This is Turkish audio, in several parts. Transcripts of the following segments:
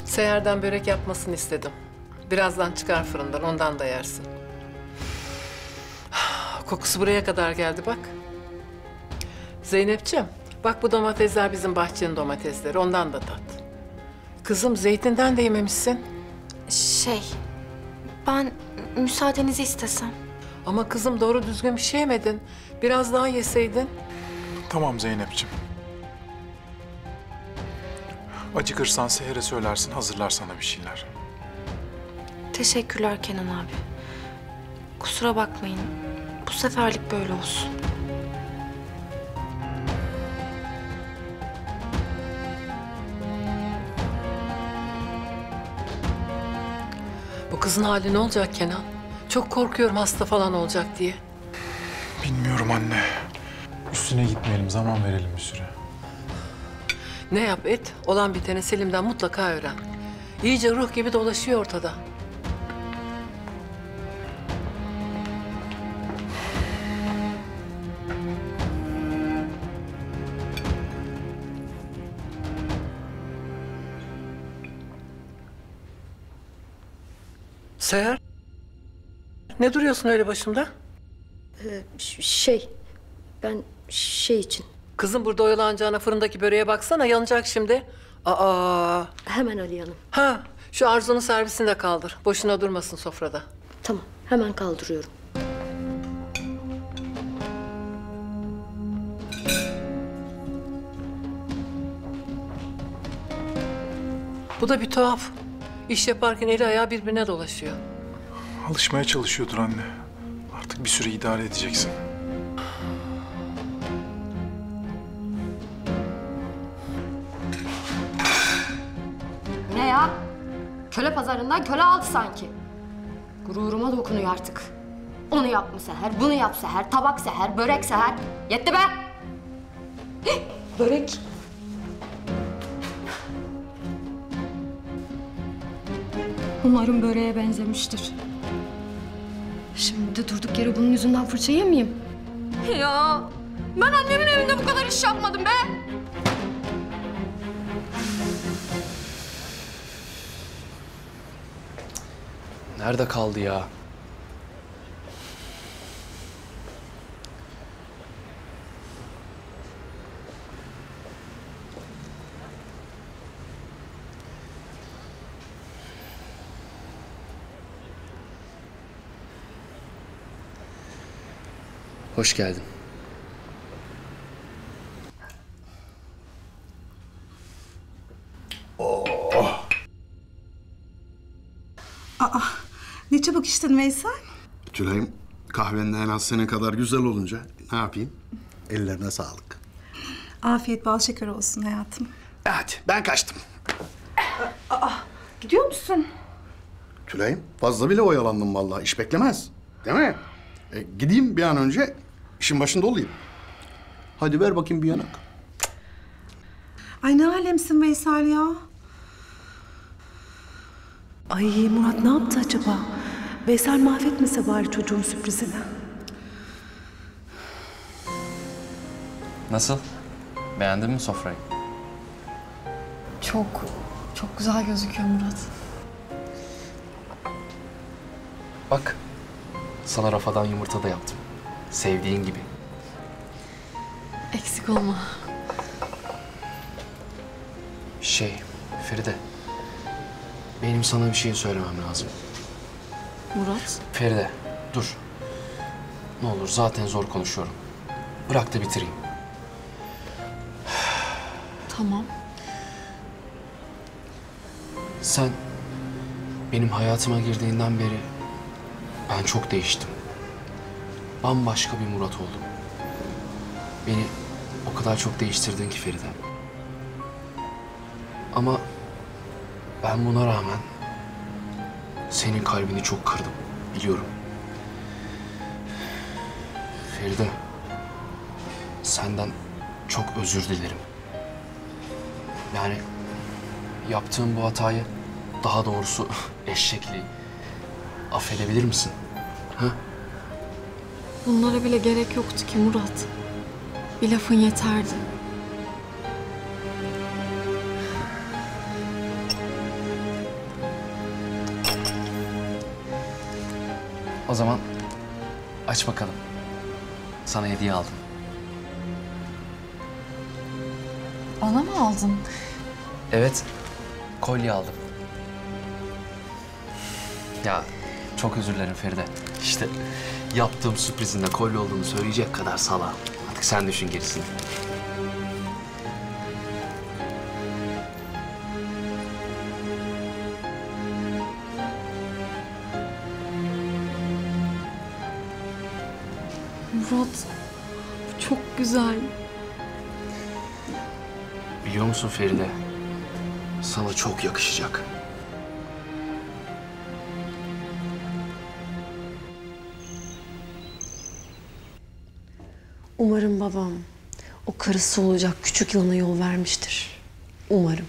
Seher'den börek yapmasını istedim. Birazdan çıkar fırından, ondan da yersin. Kokusu buraya kadar geldi bak. Zeynepciğim, bak bu domatesler bizim bahçenin domatesleri, ondan da tat. Kızım, zeytinden de yememişsin. Ben müsaadenizi istesem. Ama kızım doğru düzgün bir şey yemedin. Biraz daha yeseydin. Tamam Zeynep'ciğim. Acıkırsan Seher'e söylersin, hazırlar sana bir şeyler. Teşekkürler Kenan abi. Kusura bakmayın. Bu seferlik böyle olsun. Bu kızın hali ne olacak Kenan? Çok korkuyorum hasta falan olacak diye. Bilmiyorum anne. Üstüne gitmeyelim, zaman verelim bir süre. Ne yap et, olan biteni Selim'den mutlaka öğren. İyice ruh gibi dolaşıyor ortada. Seher, ne duruyorsun öyle başımda? Ben şey için. Kızım burada oyalanacağına fırındaki böreğe baksana, yanacak şimdi. Aa. Hemen Aliye Hanım. Ha, şu Arzu'nun servisini de kaldır. Boşuna durmasın sofrada. Tamam, hemen kaldırıyorum. Bu da bir tuhaf. İş yaparken eli ayağı birbirine dolaşıyor. Alışmaya çalışıyordur anne. Artık bir süre idare edeceksin. Ne ya? Köle pazarından köle aldı sanki. Gururuma dokunuyor artık. Onu yap mı Seher, bunu yap Seher, tabak Seher, börek Seher. Yetti be! Hih, börek. Umarım böreğe benzemiştir. Şimdi de durduk yere bunun yüzünden fırça yemeyeyim. Ya ben annemin evinde bu kadar iş yapmadım be! Nerede kaldı ya? Hoş geldin. Ne çabuk içtin Veysel? Tülay'ım, kahvenin en az senin kadar güzel olunca ne yapayım? Ellerine sağlık. Afiyet bal şeker olsun hayatım. Hadi ben kaçtım. Gidiyor musun? Tülay'ım, fazla bile oyalandım vallahi. İş beklemez. Değil mi? Gideyim bir an önce, işin başında olayım. Hadi ver bakayım bir yanak. Ay ne alemsin Veysel ya. Ay Murat ne yaptı acaba? Veysel mahvetmese bari çocuğun sürprizini. Nasıl? Beğendin mi sofrayı? Çok güzel gözüküyor Murat. Bak, sana rafadan yumurta da yaptım. Sevdiğin gibi. Eksik olma. Feride. Benim sana bir şey söylemem lazım. Murat. Feride, dur. Ne olur zaten zor konuşuyorum. Bırak da bitireyim. Tamam. Sen benim hayatıma girdiğinden beri ben çok değiştim. Bambaşka bir Murat oldum. Beni o kadar çok değiştirdin ki Feride. Ama ben buna rağmen senin kalbini çok kırdım, biliyorum. Feride, senden çok özür dilerim. Yani yaptığım bu hatayı, daha doğrusu eşekliği affedebilir misin? Ha? Bunlara bile gerek yoktu ki Murat. Bir lafın yeterdi. O zaman aç bakalım. Sana hediye aldım. Bana mı aldın? Evet, kolye aldım. Ya çok özür dilerim Feride. İşte yaptığım sürprizin de kolye olduğunu söyleyecek kadar salağım. Artık sen düşün gerisini. Murat, bu çok güzel. Biliyor musun Feride? Sana çok yakışacak. Umarım babam o karısı olacak küçük yılana yol vermiştir. Umarım.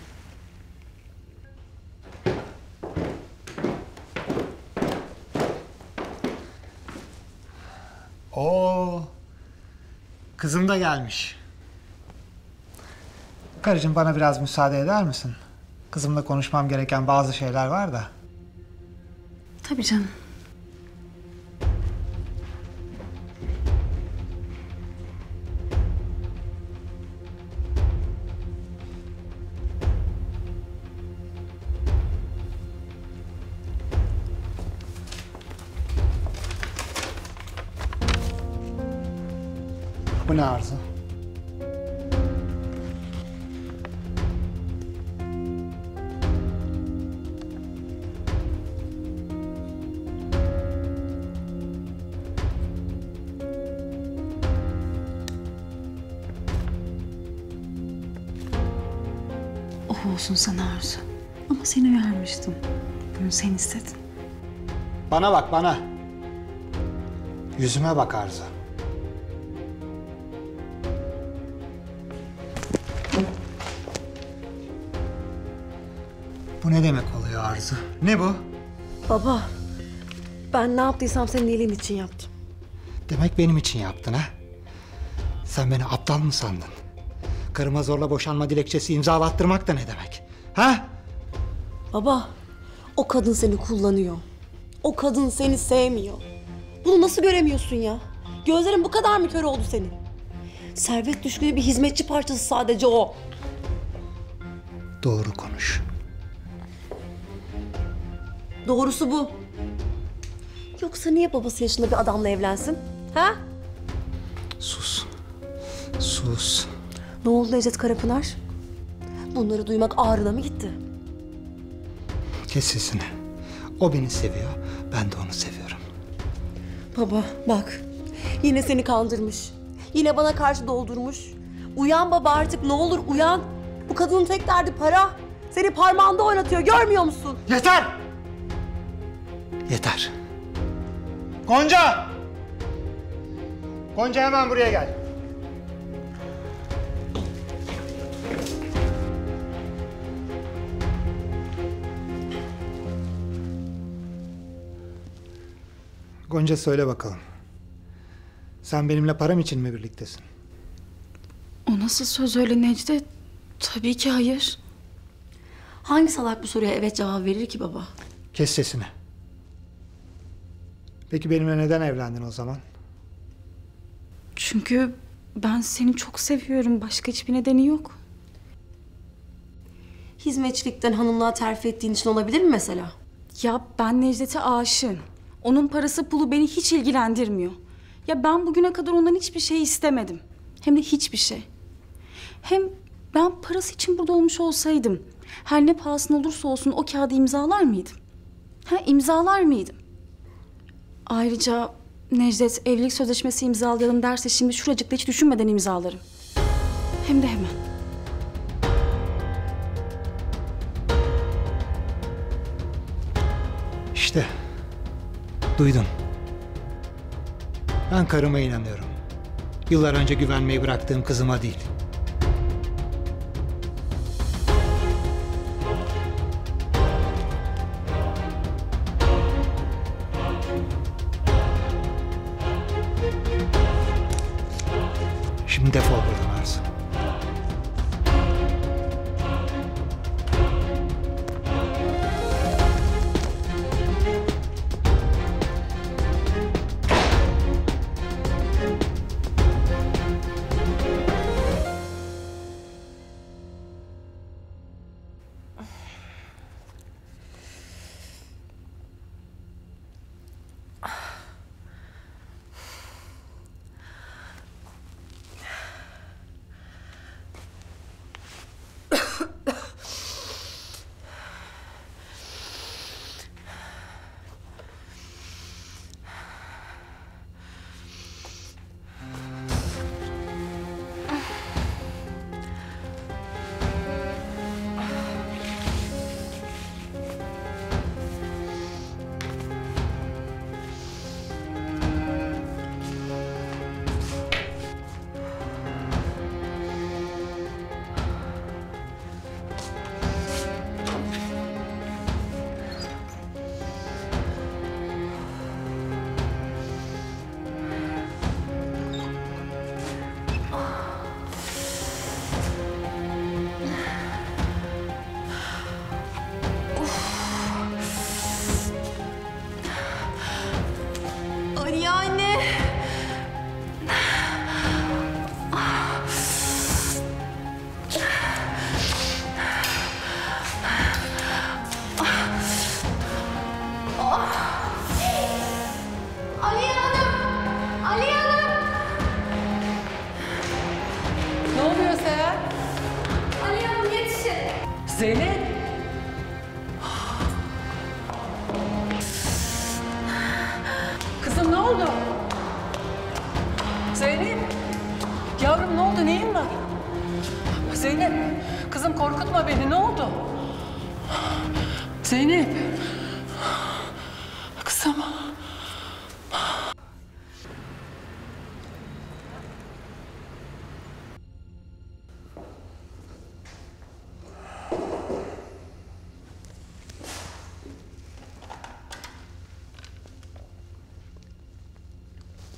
Oo, kızım da gelmiş. Karıcığım bana biraz müsaade eder misin? Kızımla konuşmam gereken bazı şeyler var da. Tabii canım. Bu ne Arzu? Oh olsun sana Arzu. Ama seni uyarmıştım. Bunu sen istedin. Bana bak bana. Yüzüme bak Arzu. Bu ne demek oluyor Arzu? Ne bu? Baba, ben ne yaptıysam senin iyiliğin için yaptım. Demek benim için yaptın ha? Sen beni aptal mı sandın? Karıma zorla boşanma dilekçesi imzalattırmak da ne demek? Ha? Baba, o kadın seni kullanıyor. O kadın seni sevmiyor. Bunu nasıl göremiyorsun ya? Gözlerin bu kadar mı kör oldu senin? Servet düşkünü bir hizmetçi parçası sadece o. Doğru konuş. Doğrusu bu. Yoksa niye babası yaşında bir adamla evlensin? Ha? Sus. Sus. Ne oldu Necdet Karapınar? Bunları duymak ağrına mı gitti? Kes sesini. O beni seviyor, ben de onu seviyorum. Baba bak, yine seni kandırmış. Yine bana karşı doldurmuş. Uyan baba artık, ne olur uyan. Bu kadının tek derdi para. Seni parmağında oynatıyor, görmüyor musun? Yeter! Yeter. Gonca! Gonca hemen buraya gel. Gonca söyle bakalım. Sen benimle param için mi birliktesin? O nasıl söz öyle Necdet? Tabii ki hayır. Hangi salak bu soruya evet cevap verir ki baba? Kes sesini. Peki benimle neden evlendin o zaman? Çünkü ben seni çok seviyorum. Başka hiçbir nedeni yok. Hizmetçilikten hanımlığa terfi ettiğin için olabilir mi mesela? Ya ben Necdet'e aşığım. Onun parası pulu beni hiç ilgilendirmiyor. Ya ben bugüne kadar ondan hiçbir şey istemedim. Hem de hiçbir şey. Hem ben parası için burada olmuş olsaydım her ne pahasına olursa olsun o kağıdı imzalar mıydım? Ha, imzalar mıydım? Ayrıca Necdet evlilik sözleşmesi imzalayalım derse şimdi şuracıkta hiç düşünmeden imzalarım. Hem de hemen. İşte. Duydun. Ben karıma inanıyorum. Yıllar önce güvenmeyi bıraktığım kızıma değil. Şimdi defol buradan Arzu. Ali anne. Aliye Hanım! Aliye Hanım! Ne oluyor Seher? Aliye Hanım yetişin! Zeynep. Kızım ne oldu? Zeynep. Yavrum ne oldu? Neyin var? Zeynep. Kızım korkutma beni. Ne oldu? Zeynep. Kızım.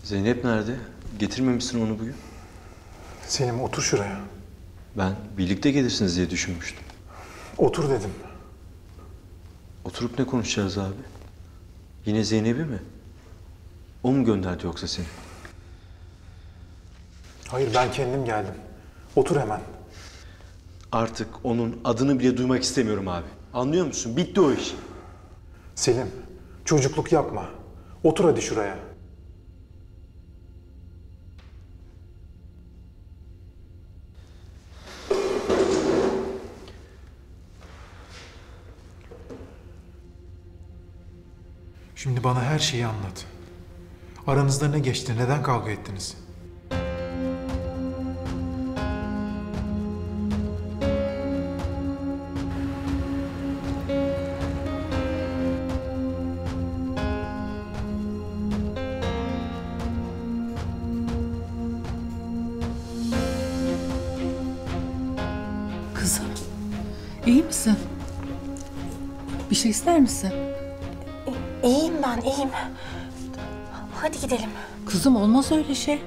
Zeynep nerede? Getirmemişsin onu bugün. Selim otur şuraya. Ben birlikte gelirsiniz diye düşünmüştüm. Otur dedim. Oturup ne konuşacağız abi? Yine Zeynep'i mi? O mu gönderdi yoksa seni? Hayır ben kendim geldim. Otur hemen. Artık onun adını bile duymak istemiyorum abi. Anlıyor musun? Bitti o iş. Selim, çocukluk yapma. Otur hadi şuraya. Şimdi bana her şeyi anlat. Aranızda ne geçti? Neden kavga ettiniz? Kızım. İyi misin? Bir şey ister misin? İyiyim ben, iyiyim. Hadi gidelim. Kızım olmaz öyle şey.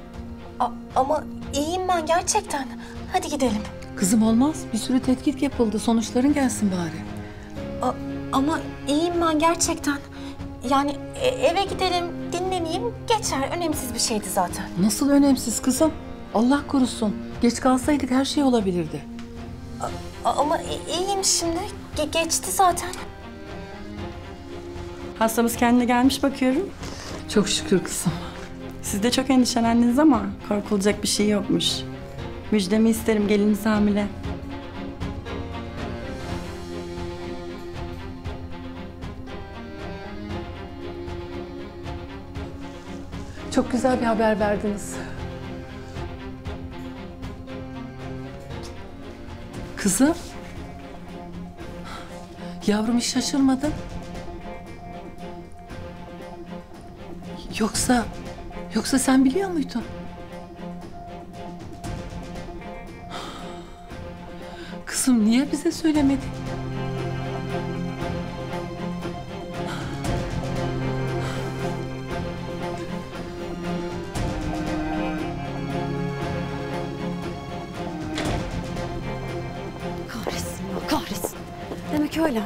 Ama iyiyim ben gerçekten. Hadi gidelim. Kızım olmaz. Bir sürü tetkik yapıldı. Sonuçların gelsin bari. Ama iyiyim ben gerçekten. Yani eve gidelim, dinleneyim, geçer. Önemsiz bir şeydi zaten. Nasıl önemsiz kızım? Allah korusun. Geç kalsaydık her şey olabilirdi. Ama iyiyim şimdi. Geçti zaten. Hastamız kendine gelmiş bakıyorum. Çok şükür kızım. Siz de çok endişelendiniz ama korkulacak bir şey yokmuş. Müjdemi isterim, geliniz hamile. Çok güzel bir haber verdiniz. Kızım. Yavrum hiç şaşırmadın. Yoksa sen biliyor muydun? Kızım niye bize söylemedin? Kahretsin ya, kahretsin. Demek öyle ha.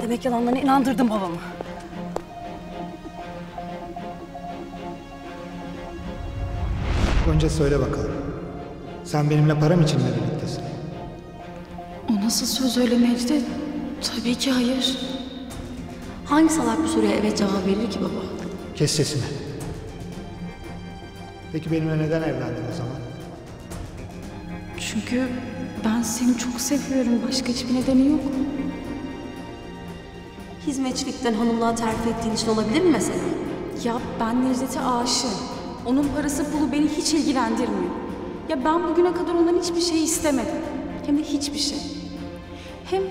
Demek yalanlarına inandırdım babamı. Gonca söyle bakalım. Sen benimle param için mi birliktesin? O nasıl söz öyle Necdet? Tabii ki hayır. Hangi salak bu soruya evet cevap verir ki baba? Kes sesini. Peki benimle neden evlendin o zaman? Çünkü ben seni çok seviyorum. Başka hiçbir nedeni yok. Hizmetçilikten hanımlığa terfi ettiğin için olabilir mi mesela? Ya ben Necdet'e aşığım. Onun parası pulu beni hiç ilgilendirmiyor. Ya ben bugüne kadar ondan hiçbir şey istemedim. Hem de hiçbir şey. Hem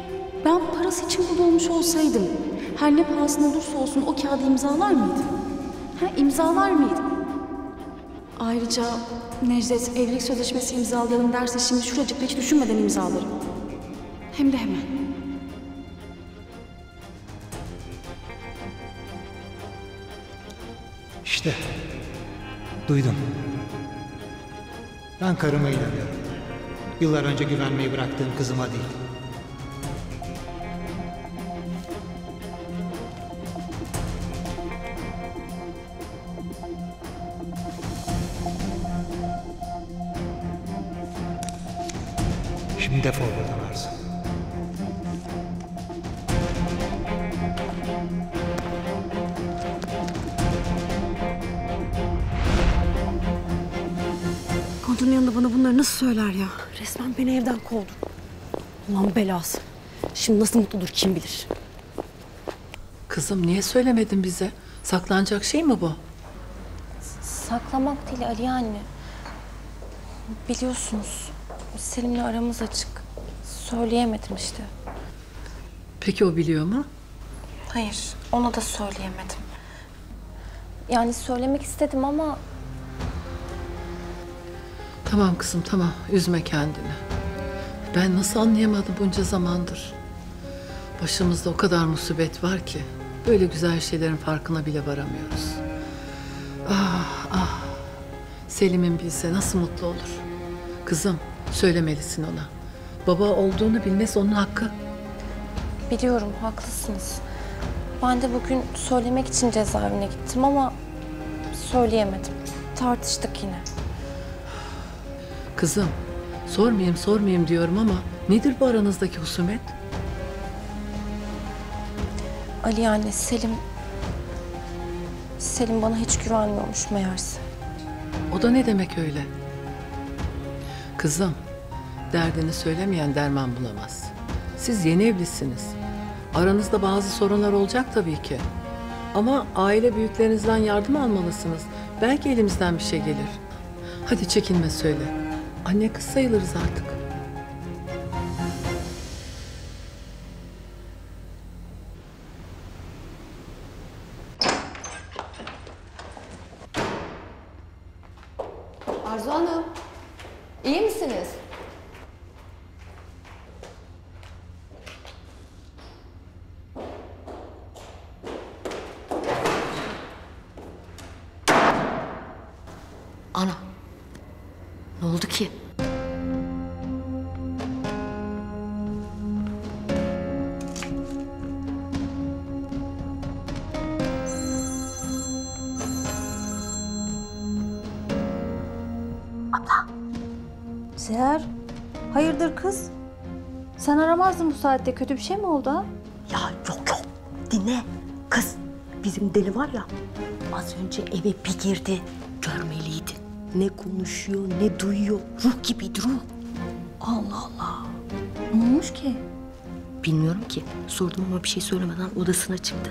ben parası için burada olmuş olsaydım her ne pahasına olursa olsun o kağıdı imzalar mıydım? İmzalar mıydım? Ayrıca Necdet evlilik sözleşmesi imzalayalım derse şimdi şuracıkta hiç düşünmeden imzalarım. Hem de hemen. İşte. Duydum. Ben karıma inanıyorum. Yıllar önce güvenmeyi bıraktığım kızıma değil. Şimdi defol buradan Arzu. Kontunun yanında bana bunları nasıl söyler ya? Resmen beni evden kovdu. Ulan belası. Şimdi nasıl mutludur kim bilir. Kızım niye söylemedin bize? Saklanacak şey mi bu? Saklamak değil Aliye anne. Biliyorsunuz Selim'le aramız açık. Söyleyemedim işte. Peki o biliyor mu? Hayır, ona da söyleyemedim. Yani söylemek istedim ama Tamam kızım tamam. Üzme kendini. Ben nasıl anlayamadım bunca zamandır? Başımızda o kadar musibet var ki böyle güzel şeylerin farkına bile varamıyoruz. Ah ah. Selim'in bilse nasıl mutlu olur. Kızım söylemelisin ona. Baba olduğunu bilmesi onun hakkı. biliyorum haklısınız. Ben de bugün söylemek için cezaevine gittim ama söyleyemedim. Tartıştık yine. Kızım sormayayım diyorum ama nedir bu aranızdaki husumet? Aliye anne Selim bana hiç güvenmiyormuş meğerse. O da ne demek öyle? Kızım, derdini söylemeyen derman bulamaz. Siz yeni evlisiniz. Aranızda bazı sorunlar olacak tabii ki. Ama aile büyüklerinizden yardım almalısınız. Belki elimizden bir şey gelir. Hadi çekinme söyle. Anne kız sayılırız artık. Arzu Hanım, iyi misiniz? oldu ki? Seher, hayırdır kız? Sen aramazdın bu saatte. Kötü bir şey mi oldu ha? Ya yok yok. Dinle. Kız, bizim deli var ya, az önce eve bir girdi. Görmeliydin. Ne konuşuyor, ne duyuyor. Ruh gibiydi, ruh. Allah Allah. Ne olmuş ki? Bilmiyorum ki. Sordum ama bir şey söylemeden odasına çıktı.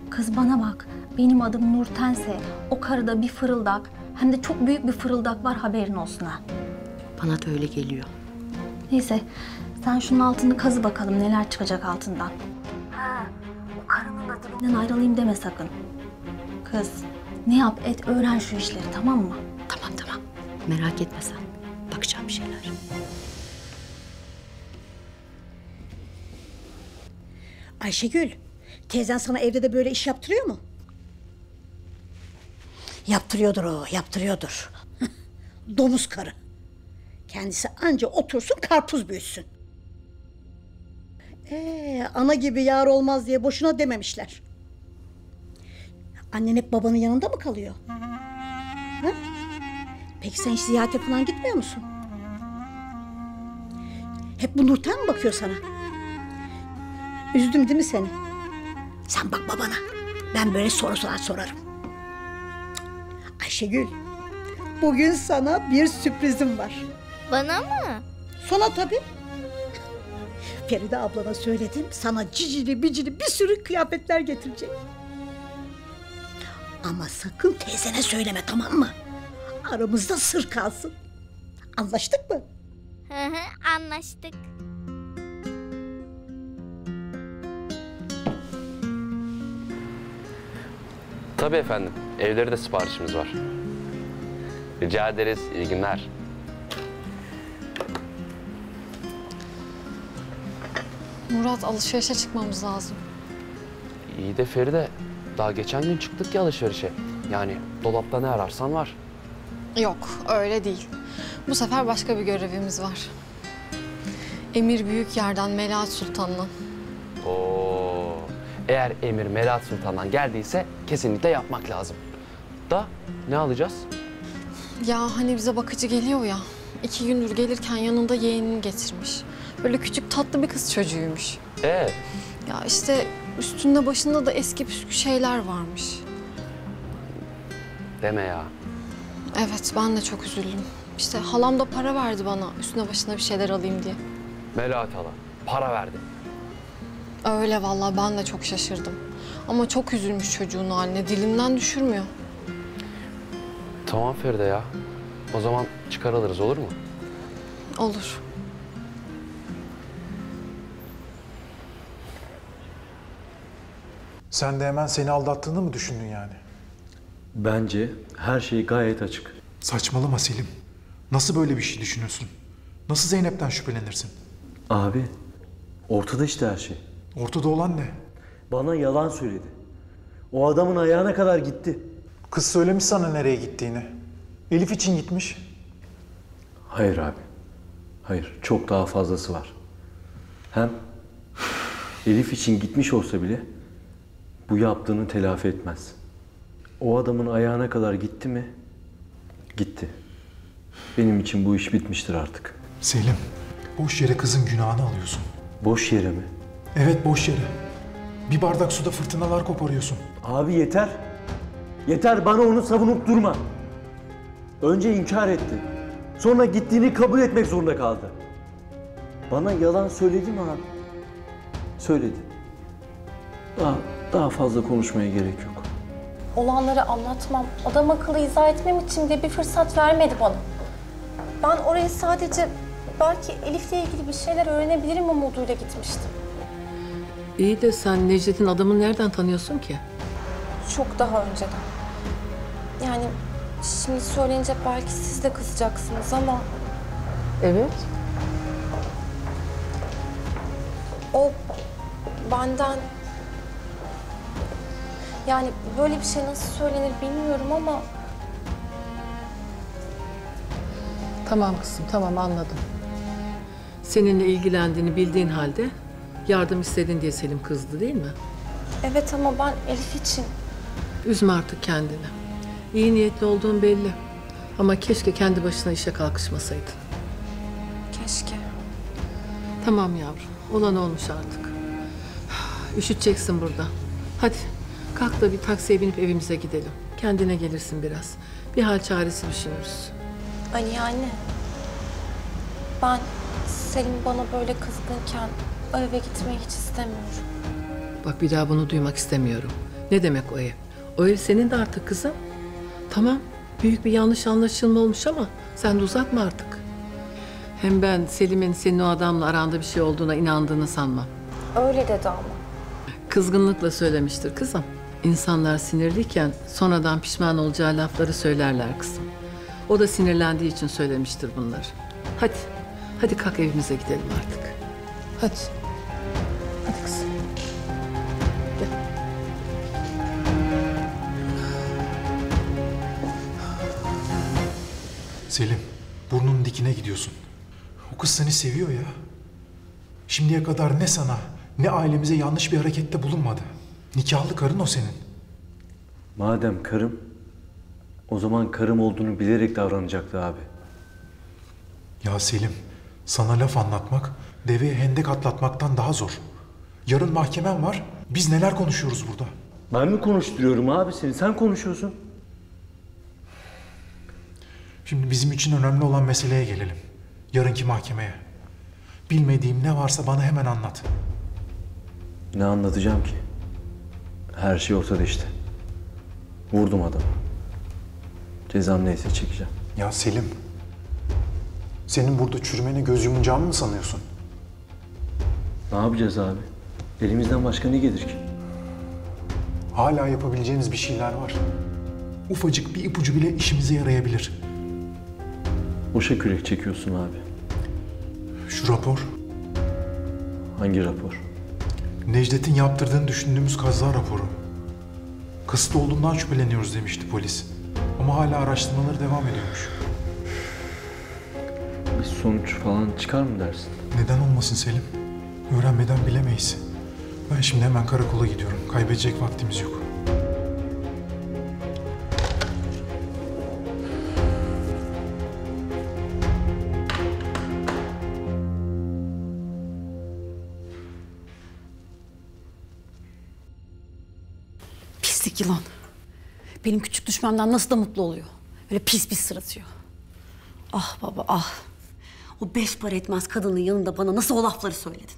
Kız bana bak. Benim adım Nurtense. O karıda bir fırıldak, hem de çok büyük bir fırıldak var, haberin olsun ha. Bana da öyle geliyor. Neyse, sen şunun altını kazı bakalım, neler çıkacak altından. Ha, o karının da dibinden ayrılayım deme sakın. Kız, ne yap et öğren şu işleri, tamam mı? Tamam tamam. Merak etme sen. Bakacağım bir şeyler. Ayşegül, teyzen sana evde de böyle iş yaptırıyor mu? Yaptırıyordur o, yaptırıyordur. Domuz karı. Kendisi anca otursun, karpuz büyütsün. Ana gibi yar olmaz diye boşuna dememişler. Annen hep babanın yanında mı kalıyor? Ha? Peki sen hiç ziyarete falan gitmiyor musun? Hep bu Nurten mi bakıyor sana? Üzdüm değil mi seni? Sen bak babana. Ben böyle sorular sorarım. Ayşegül, bugün sana bir sürprizim var. Bana mı? Sana tabii. Feride ablana söyledim, sana cicili bicili bir sürü kıyafetler getirecek. Ama sakın teyzene söyleme, tamam mı? Aramızda sır kalsın. Anlaştık mı? Hı hı, anlaştık. Tabii efendim. Evleri de siparişimiz var. Rica ederiz. İyi günler. Murat, alışverişe çıkmamız lazım. İyi de Feride, daha geçen gün çıktık ya alışverişe. Yani dolapta ne ararsan var. Yok, öyle değil. Bu sefer başka bir görevimiz var. Emir Büyükyer'den Melahat Sultan'la. Oo. Eğer Emir Melahat Sultan'dan geldiyse kesinlikle yapmak lazım. Da ne alacağız? Ya hani bize bakıcı geliyor ya. 2 gündür gelirken yanında yeğenini getirmiş. Böyle küçük tatlı bir kız çocuğuymuş. Ya işte üstünde başında da eski püskü şeyler varmış. Deme ya. Evet, ben de çok üzüldüm. İşte halam da para verdi bana üstüne başına bir şeyler alayım diye. Melahat hala para verdi. Öyle vallahi, ben de çok şaşırdım. Ama çok üzülmüş çocuğun haline, dilinden düşürmüyor. Tamam Feride ya. O zaman çıkar alırız, olur mu? Olur. Sen de hemen seni aldattığını mı düşündün yani? Bence her şey gayet açık. Saçmalama Selim. Nasıl böyle bir şey düşünüyorsun? Nasıl Zeynep'ten şüphelenirsin? Abi, ortada işte her şey. Ortada olan ne? Bana yalan söyledi. O adamın ayağına kadar gitti. Kız söylemiş sana nereye gittiğini. Elif için gitmiş. Hayır abi. Hayır, çok daha fazlası var. Hem Elif için gitmiş olsa bile bu yaptığını telafi etmez. O adamın ayağına kadar gitti mi? Gitti. Benim için bu iş bitmiştir artık. Selim, boş yere kızın günahını alıyorsun. Boş yere mi? Evet, boş yere. Bir bardak suda fırtınalar koparıyorsun. Abi yeter. Yeter, bana onu savunup durma. Önce inkar etti. Sonra gittiğini kabul etmek zorunda kaldı. Bana yalan söyledi mi abi? Söyledi. Daha fazla konuşmaya gerek yok. Olanları anlatmam, adam akıllı izah etmem için de bir fırsat vermedi bana. Ben oraya sadece belki Elif'le ilgili bir şeyler öğrenebilirim umuduyla gitmiştim. İyi de sen Necdet'in adamını nereden tanıyorsun ki? Çok daha önceden. Yani şimdi söyleyince belki siz de kızacaksınız ama... Evet. O benden... Yani böyle bir şey nasıl söylenir bilmiyorum ama... Tamam kızım, tamam anladım. Seninle ilgilendiğini bildiğin halde yardım istedin diye Selim kızdı değil mi? Evet ama ben Elif için... Üzme artık kendini. İyi niyetli olduğun belli. Ama keşke kendi başına işe kalkışmasaydın. Keşke. Tamam yavrum, olan olmuş artık. Üşüteceksin burada. Hadi kalk da bir taksiye binip evimize gidelim. Kendine gelirsin biraz. Bir hal çaresi düşünürüz. Ali anne. Ben Selim bana böyle kızgınken o eve gitmeyi hiç istemiyorum. Bak bir daha bunu duymak istemiyorum. Ne demek o ev? O ev senin de artık kızım. Tamam, büyük bir yanlış anlaşılma olmuş ama sen de uzatma artık. Hem ben Selim'in senin o adamla aranda bir şey olduğuna inandığını sanmam. Öyle dedi ama. Kızgınlıkla söylemiştir kızım. İnsanlar sinirliyken sonradan pişman olacağı lafları söylerler kızım. O da sinirlendiği için söylemiştir bunları. Hadi, hadi kalk evimize gidelim artık. Hadi. Hadi kızım. Gel. Selim, burnunun dikine gidiyorsun. O kız seni seviyor ya. Şimdiye kadar ne sana ne ailemize yanlış bir harekette bulunmadı. Nikahlı karın o senin. Madem karım, o zaman karım olduğunu bilerek davranacaktı abi. Ya Selim, sana laf anlatmak, deveye hendek atlatmaktan daha zor. Yarın mahkemen var, biz neler konuşuyoruz burada? Ben mi konuşturuyorum abi seni? Sen konuşuyorsun. Şimdi bizim için önemli olan meseleye gelelim. Yarınki mahkemeye. Bilmediğim ne varsa bana hemen anlat. Ne anlatacağım ki? Her şey ortada işte. Vurdum adamı. Cezam neyse çekeceğim. Ya Selim, senin burada çürümene göz yumacağımı mı sanıyorsun? Ne yapacağız abi? Elimizden başka ne gelir ki? Hala yapabileceğiniz bir şeyler var. Ufacık bir ipucu bile işimize yarayabilir. Boşa kürek çekiyorsun abi. Şu rapor, Hangi rapor? Necdet'in yaptırdığını düşündüğümüz kaza raporu. Kasıtlı olduğundan şüpheleniyoruz demişti polis. Ama hala araştırmaları devam ediyormuş. Bir sonuç falan çıkar mı dersin? Neden olmasın Selim? Öğrenmeden bilemeyiz. Ben şimdi hemen karakola gidiyorum. Kaybedecek vaktimiz yok. Pislik yılan. Benim küçük düşmemden nasıl da mutlu oluyor. Öyle pis pis sırıtıyor. Ah baba ah. O beş para etmez kadının yanında bana nasıl o lafları söyledin?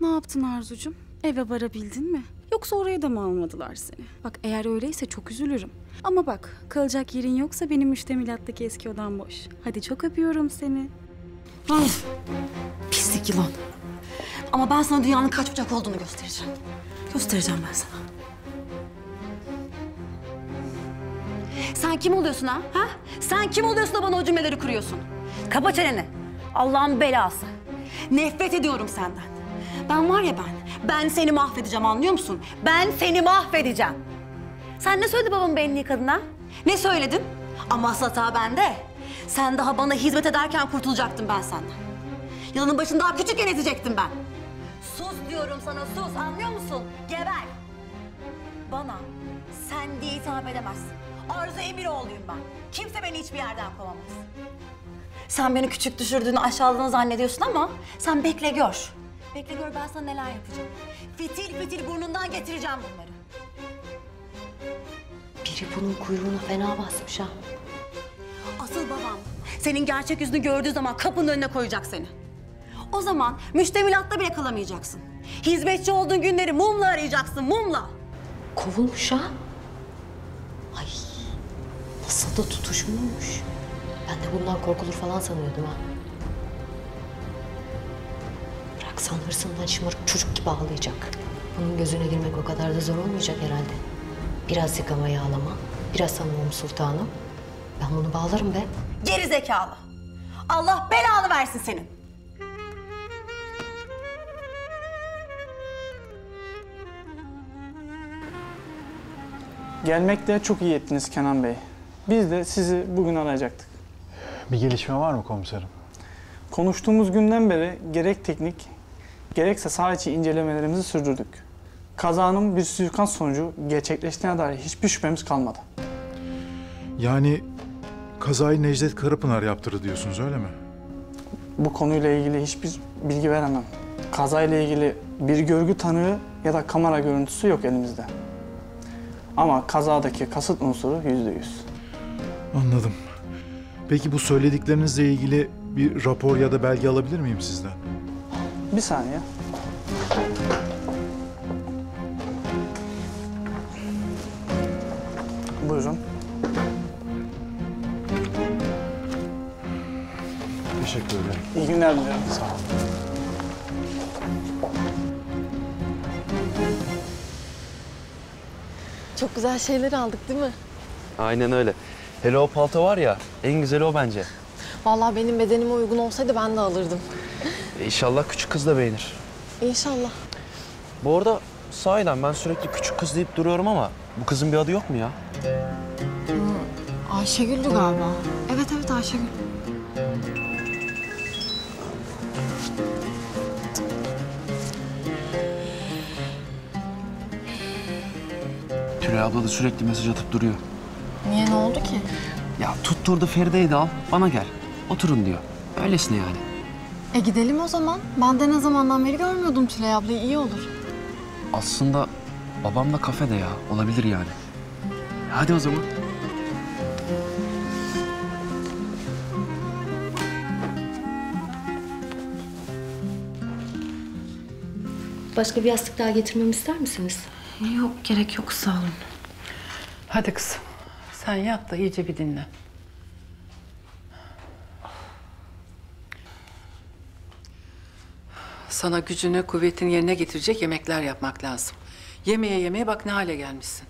Ne yaptın Arzucuğum? Eve varabildin mi? Yoksa oraya da mı almadılar seni? Bak eğer öyleyse çok üzülürüm. Ama bak kalacak yerin yoksa benim müştemilattaki eski odam boş. Hadi çok öpüyorum seni. Of! Pislik yılan. Ama ben sana dünyanın kaç bucak olduğunu göstereceğim. Göstereceğim ben sana. Sen kim oluyorsun ha? Sen kim oluyorsun da bana o cümleleri kuruyorsun? Kapa çeneni. Allah'ın belası. Nefret ediyorum senden. Ben var ya ben seni mahvedeceğim anlıyor musun? Ben seni mahvedeceğim. Sen ne söyledin babamın beğendiği kadına? Ne söyledin? Ama asıl hata bende. Sen daha bana hizmet ederken kurtulacaktım ben senden. Yılanın başını daha küçükken ezecektim ben. Sus diyorum sana sus anlıyor musun? Geber. Bana sen diye hitap edemezsin. Arzu Emiroğlu'yum ben. Kimse beni hiçbir yerden kovamaz. Sen beni küçük düşürdüğünü, aşağıladığını zannediyorsun ama sen bekle gör. Bekle gör ben sana neler yapacağım. Fitil fitil burnundan getireceğim bunları. Biri bunun kuyruğuna fena basmış ha. Asıl babam senin gerçek yüzünü gördüğü zaman kapının önüne koyacak seni. O zaman müştemilatta bile kalamayacaksın. Hizmetçi olduğun günleri mumla arayacaksın, mumla. Kovulmuş ha. Ay nasıl da tutuşmuş. Ben de bundan korkulur falan sanıyordum ha. Bıraksan hırsından şımarık çocuk gibi ağlayacak. Bunun gözüne girmek o kadar da zor olmayacak herhalde. Biraz yıkama yağlama, biraz sanmam sultanım. Ben bunu bağlarım be. Geri zekalı. Allah belanı versin senin. Gelmekle çok iyi ettiniz Kenan Bey. Biz de sizi bugün arayacaktık. Bir gelişme var mı komiserim? Konuştuğumuz günden beri gerek teknik, gerekse saha içi incelemelerimizi sürdürdük. Kazanın bir suikast sonucu gerçekleştiğine dair hiçbir şüphemiz kalmadı. Yani kazayı Necdet Karapınar yaptırdı diyorsunuz, öyle mi? Bu konuyla ilgili hiçbir bilgi veremem. Kazayla ilgili bir görgü tanığı ya da kamera görüntüsü yok elimizde. Ama kazadaki kasıt unsuru %100. Anladım. Peki bu söylediklerinizle ilgili bir rapor ya da belge alabilir miyim sizden? Bir saniye. Buyurun. Teşekkür ederim. İyi günler diliyorum. Sağ olun. Çok güzel şeyler aldık değil mi? Aynen öyle. Hele o palto var ya, en güzeli o bence. Vallahi benim bedenime uygun olsaydı ben de alırdım. İnşallah küçük kız da beğenir. İnşallah. Bu arada sahiden ben sürekli küçük kız deyip duruyorum ama bu kızın bir adı yok mu ya? Ayşegül'dü galiba. Evet Ayşegül. Tülay abla da sürekli mesaj atıp duruyor. Niye, ne oldu ki? Ya tutturdu Feride'yi de al, bana gel. Oturun diyor. Öylesine yani. Gidelim o zaman. Ben de ne zamandan beri görmüyordum Tülay ablayı. İyi olur. Aslında babam da kafede ya. Olabilir yani. Hadi o zaman. Başka bir yastık daha getirmemi ister misiniz? Yok, gerek yok. Sağ olun. Hadi kızım. Sen yat da iyice bir dinle. Sana gücünü, kuvvetini yerine getirecek yemekler yapmak lazım. Yemeye bak ne hale gelmişsin.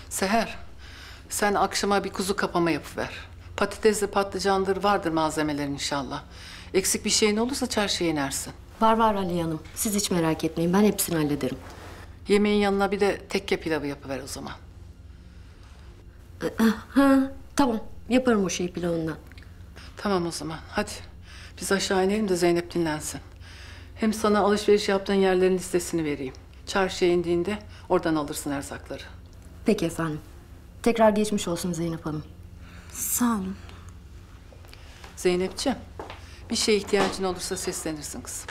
Seher, sen akşama bir kuzu kapama yapıver. Patatesli patlıcandır, vardır malzemelerin inşallah. Eksik bir şeyin olursa çarşıya inersin. Var Aliye Hanım. Siz hiç merak etmeyin. Ben hepsini hallederim. Yemeğin yanına bir de tekke pilavı yapıver o zaman. Tamam. Yaparım o şeyi pilavından. Tamam o zaman. Hadi biz aşağı inelim de Zeynep dinlensin. Hem sana alışveriş yaptığın yerlerin listesini vereyim. Çarşıya indiğinde oradan alırsın erzakları. Peki efendim. Tekrar geçmiş olsun Zeynep Hanım. Sağ olun. Zeynepciğim, bir şeye ihtiyacın olursa seslenirsin kızım.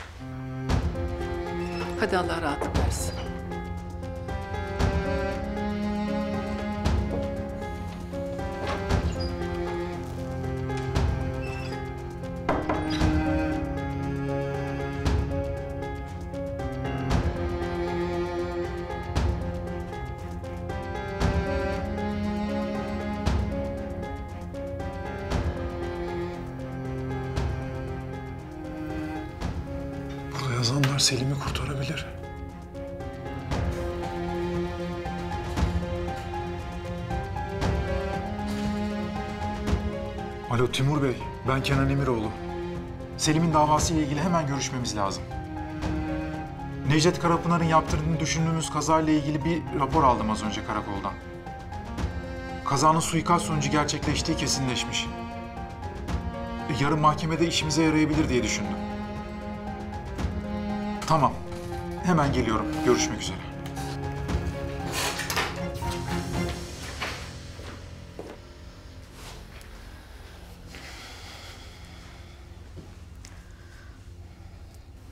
Hadi Allah rahatlık versin. Burada yazanlar Selim'i kurtarabilir. Alo Timur Bey, ben Kenan Emiroğlu. Selim'in davasıyla ilgili hemen görüşmemiz lazım. Necdet Karapınar'ın yaptırdığını düşündüğümüz kazayla ilgili bir rapor aldım az önce karakoldan. Kazanın suikast sonucu gerçekleştiği kesinleşmiş. Yarın mahkemede işimize yarayabilir diye düşündüm. Tamam, hemen geliyorum. Görüşmek üzere.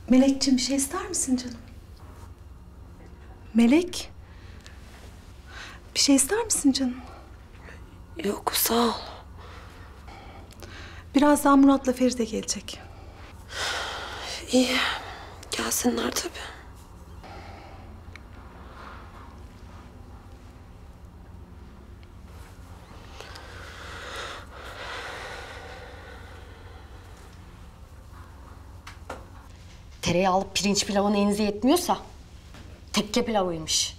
Melekciğim bir şey ister misin canım? Melek? Bir şey ister misin canım? Yok sağ ol. Birazdan Murat'la Feride gelecek. İyi. Gelsinler tabii. Tereyağlı pirinç pilavı neyinize yetmiyorsa tekke pilavıymış.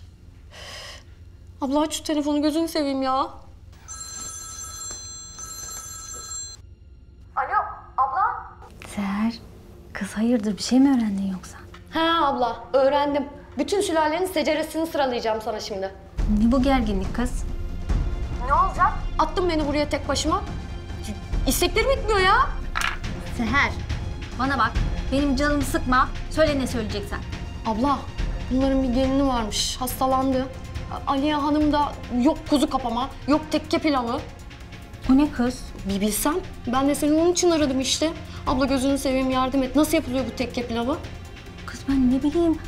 Abla aç şu telefonu, gözünü seveyim ya. Alo abla. Seher, kız hayırdır bir şey mi öğrendin yoksa? Ha abla öğrendim. Bütün sülalenin seceresini sıralayacağım sana şimdi. Ne bu gerginlik kız? Ne olacak? Attın beni buraya tek başıma. İsteklerim bitmiyor ya. Seher, bana bak. Benim canımı sıkma. Söyle ne söyleyeceksen. Abla, bunların bir gelini varmış. Hastalandı. Aliye Hanım da yok kuzu kapama, yok tekke pilavı. O ne kız? Bir bilsem. Ben de seni onun için aradım işte. Abla gözünü seveyim yardım et. Nasıl yapılıyor bu tekke pilavı? Kız ben ne bileyim.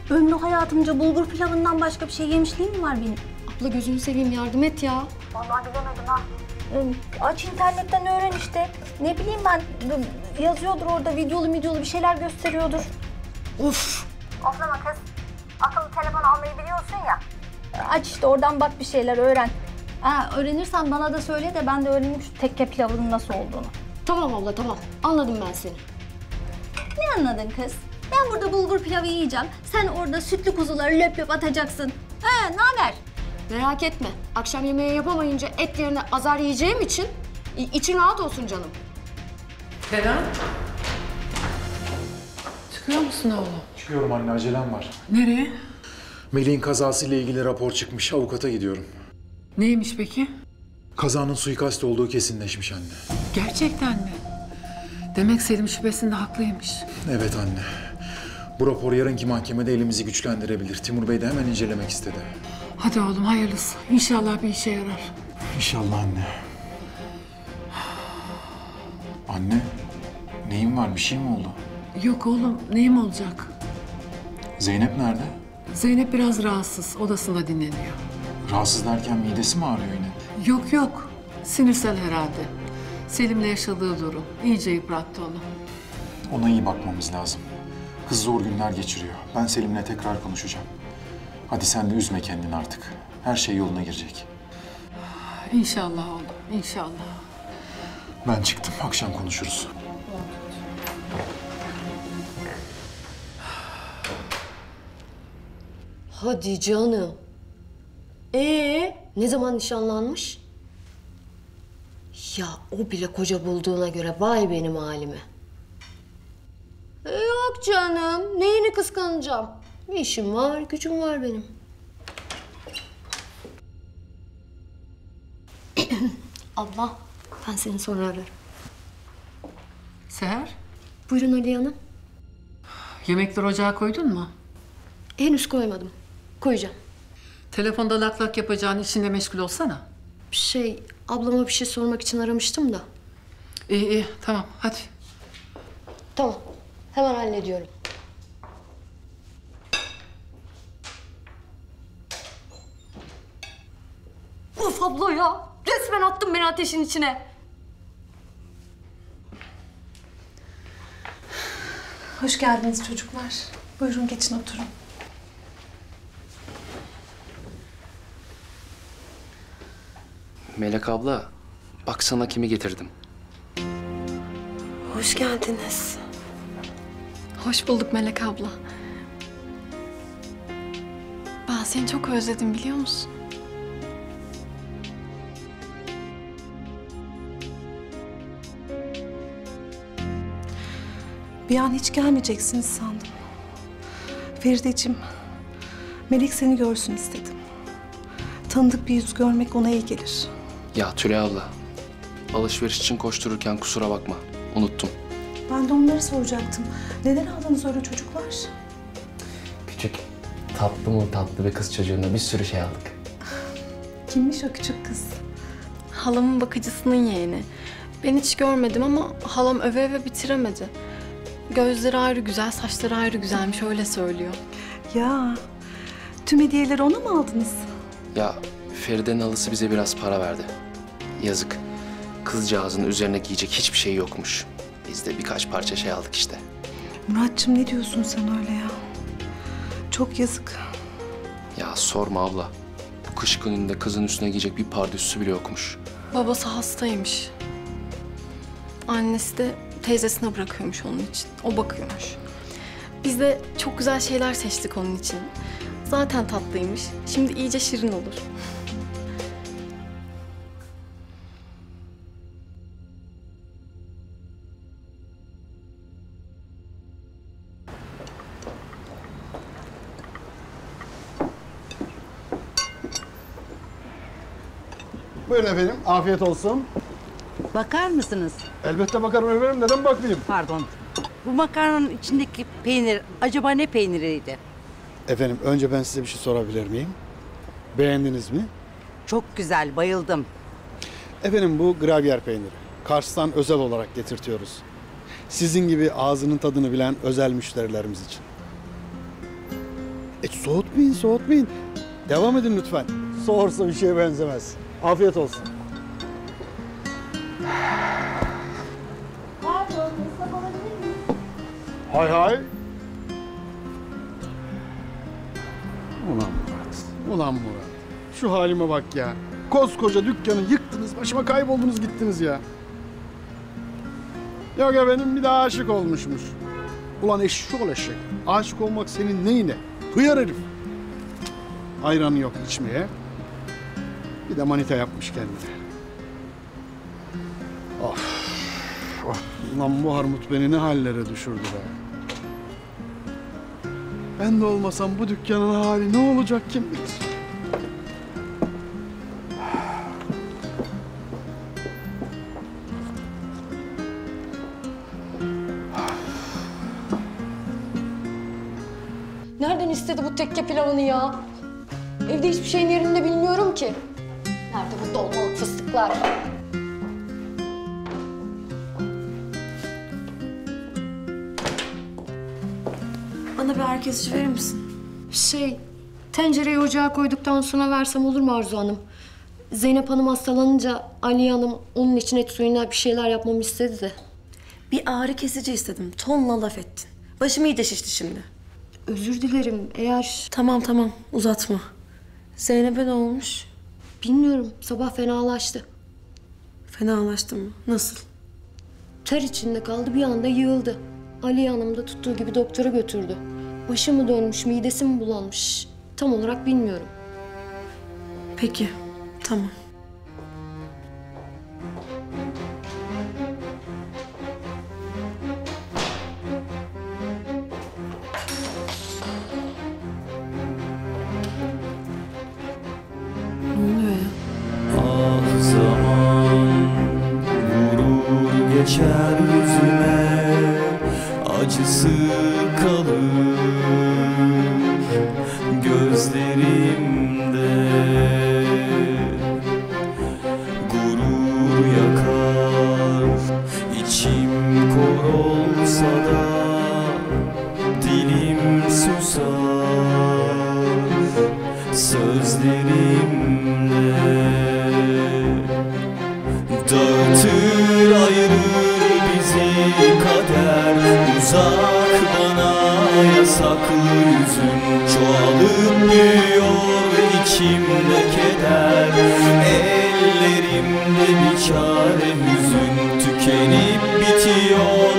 Ömrü hayatımca bulgur pilavından başka bir şey yemişliğim mi var benim? Abla gözünü seveyim yardım et ya. Vallahi bilemedim ha. Aç internetten öğren işte. Ne bileyim ben, yazıyordur orada videolu bir şeyler gösteriyordur. Uf! Oflama kız. Akıllı telefon almayı biliyorsun ya. Aç işte oradan bak bir şeyler öğren. Ha, öğrenirsen bana da söyle de ben de öğreneyim şu tekke pilavının nasıl olduğunu. Tamam abla tamam. Anladım ben seni. Ne anladın kız? Ben burada bulgur pilavı yiyeceğim. Sen orada sütlü kuzuları löp löp atacaksın. Ha, ne haber? Merak etme. Akşam yemeği yapamayınca et yerine azar yiyeceğim için için rahat olsun canım. Beren. Çıkıyor musun oğlum? Çıkıyorum anne, acelem var. Nereye? Melih'in kazasıyla ilgili rapor çıkmış. Avukata gidiyorum. Neymiş peki? Kazanın suikast olduğu kesinleşmiş anne. Gerçekten mi? Demek Selim şüphesinde haklıymış. Evet anne. Bu rapor yarınki mahkemede elimizi güçlendirebilir. Timur Bey de hemen incelemek istedi. Hadi oğlum hayırlısı. İnşallah bir işe yarar. İnşallah anne. Anne, neyin var? Bir şey mi oldu? Yok oğlum, neyim olacak? Zeynep nerede? Zeynep biraz rahatsız, odasında dinleniyor. Rahatsız derken midesi mi ağrıyor yine? Yok, sinirsel herhalde. Selim'le yaşadığı durum iyice yıprattı onu. Ona iyi bakmamız lazım. Kız zor günler geçiriyor. Ben Selim'le tekrar konuşacağım. Hadi sen de üzme kendini artık. Her şey yoluna girecek. İnşallah oğlum, inşallah. Ben çıktım, akşam konuşuruz. Hadi canım. Ne zaman nişanlanmış? Ya o bile koca bulduğuna göre vay benim halime. Yok canım. Neyini kıskanacağım? Bir işim var, gücüm var benim. Abla, ben seni sonra ararım. Seher, Buyurun Aliye Hanım. yemekleri ocağa koydun mu? Henüz koymadım. Koyacağım. Telefonda lak lak yapacağın işinle meşgul olsana. Ablama bir şey sormak için aramıştım da. İyi, tamam hadi. Tamam, hemen hallediyorum. Of abla ya, resmen attın beni ateşin içine. Hoş geldiniz çocuklar. Buyurun geçin oturun. Melek abla, baksana kimi getirdim. Hoş geldiniz. Hoş bulduk Melek abla. Ben seni çok özledim biliyor musun? Bir an hiç gelmeyeceksiniz sandım. Ferideciğim, Melek seni görsün istedim. Tanıdık bir yüz görmek ona iyi gelir. Ya Tülay abla, alışveriş için koştururken kusura bakma. Unuttum. Ben de onları soracaktım. Neden aldınız öyle çocuklar? Küçük, tatlı bir kız çocuğuna bir sürü şey aldık. Kimmiş o küçük kız? Halamın bakıcısının yeğeni. Ben hiç görmedim ama halam öve öve bitiremedi. Gözleri ayrı güzel, saçları ayrı güzelmiş öyle söylüyor. Ya, tüm hediyeleri ona mı aldınız? Ya Feride'nin halısı bize biraz para verdi. Yazık. Kızcağızın üzerine giyecek hiçbir şey yokmuş. Biz de birkaç parça şey aldık işte. Muratçım ne diyorsun sen öyle ya? Çok yazık. Ya sorma abla. Bu kış gününde kızın üstüne giyecek bir pardösüsü bile yokmuş. Babası hastaymış. Annesi de teyzesine bırakıyormuş onun için. O bakıyormuş. Biz de çok güzel şeyler seçtik onun için. Zaten tatlıymış. Şimdi iyice şirin olur. Buyurun efendim, afiyet olsun. Bakar mısınız? Elbette bakarım efendim, neden bakmayayım? Pardon. Bu makarnanın içindeki peynir acaba ne peyniriydi? Efendim, önce ben size bir şey sorabilir miyim? Beğendiniz mi? Çok güzel, bayıldım. Efendim, bu gravyer peyniri. Kars'tan özel olarak getirtiyoruz. Sizin gibi ağzının tadını bilen özel müşterilerimiz için. Soğutmayın. Devam edin lütfen. Soğursa bir şeye benzemez. Afiyet olsun. Pardon, ıslak olabilir miyim? Hay. Ulan Murat. Şu halime bak ya. Koskoca dükkanı yıktınız, başıma kayboldunuz gittiniz ya. Yok efendim, bir daha aşık olmuşmuş. Ulan eşşoğlu eşek. Aşık olmak senin neyine? Hıyar herif. Ayranı yok içmeye. Bir de manita yapmış kendine. Of. Ulan bu Harmut beni ne hallere düşürdü be. Ben de olmasam bu dükkanın hali ne olacak kim bilir. Nereden istedi bu tekke pilavını ya? Evde hiçbir şeyin yerini de bilmiyorum ki. Nerede bu dolmalık fıstıklar? Bana bir ağrı kesici verir misin? Tencereyi ocağa koyduktan sonra versem olur mu Arzu Hanım? Zeynep Hanım hastalanınca Aliye Hanım onun için et suyuna bir şeyler yapmamı istedi de. Bir ağrı kesici istedim. Tonla laf ettin. Başım iyice şişti şimdi. Özür dilerim eğer... Tamam uzatma. Zeynep'e ne olmuş? Bilmiyorum, sabah fenalaştı. Fenalaştı mı? Nasıl? Ter içinde kaldı, bir anda yığıldı. Aliye Hanım da tuttuğu gibi doktora götürdü. Başı mı dönmüş, midesi mi bulanmış? Tam olarak bilmiyorum. Peki, tamam. Ne oluyor ya? Ah zaman vurur geçer yüzüme, acısı kalır gözlerimde. Gurur yakar, içim kor olsa da dilim susar sözlerimle. Dağıtır ayırır bizi kader, uzak bana yasaklı yüzün. Çoğalıp büyüyor içimde keder, ellerimde bir çare hüzün. Tükenip bitiyor